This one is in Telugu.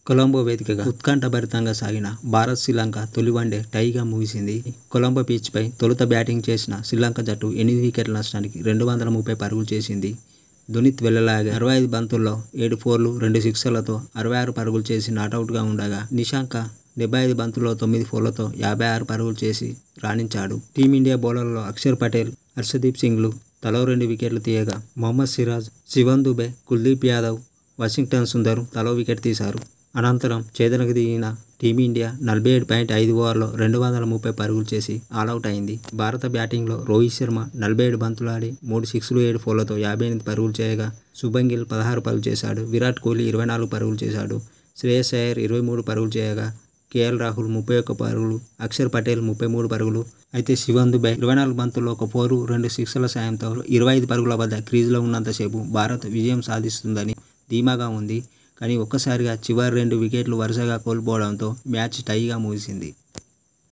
కొలంబో వేదికగా ఉత్కంఠభరితంగా సాగిన భారత్ శ్రీలంక తొలి వన్డే టైగా ముగిసింది. కొలంబో పిచ్పై తొలుత బ్యాటింగ్ చేసిన శ్రీలంక జట్టు 8 వికెట్ల నష్టానికి 230 పరుగులు చేసింది. దునిత్ వెళ్లలాగా 65 బంతుల్లో 7 ఫోర్లు 2 సిక్సర్లతో 66 పరుగులు చేసి నాటౌట్గా ఉండగా, నిషాంక 75 బంతుల్లో 9 ఫోర్లతో 56 పరుగులు చేసి రాణించాడు. టీమిండియా బౌలర్లలో అక్షర్ పటేల్, హర్షదీప్ సింగ్లు తలో 2 వికెట్లు తీయగా, మొహమ్మద్ సిరాజ్, శివన్ దుబే, కుల్దీప్ యాదవ్, వాషింగ్టన్ సుందర్ తలో వికెట్ తీశారు. అనంతరం ఛేదనకు దిగిన టీమిండియా 47.5 ఓవర్లలో 230 పరుగులు చేసి ఆలౌట్ అయింది. భారత బ్యాటింగ్లో రోహిత్ శర్మ 47 బంతులాడి 3 సిక్స్లు 7 ఫోర్లతో 58 పరుగులు చేయగా, శుభన్ గిల్ 16 పరుగులు చేశాడు. విరాట్ కోహ్లీ 24 పరుగులు చేశాడు. శ్రేయస్ అయ్యర్ 23 పరుగులు చేయగా, కేఎల్ రాహుల్ 31 పరుగులు, అక్షర్ పటేల్ 33 పరుగులు. అయితే శివన్ దుబే 24 బంతుల్లో 1 ఫోరు 2 సిక్సర్ల సాయంతో 25 పరుగుల వద్ద క్రీజులో ఉన్నంతసేపు భారత్ విజయం సాధిస్తుందని ధీమాగా ఉంది. కానీ ఒక్కసారిగా చివరి 2 వికెట్లు వరుసగా కోల్పోవడంతో మ్యాచ్ టైగా ముగిసింది.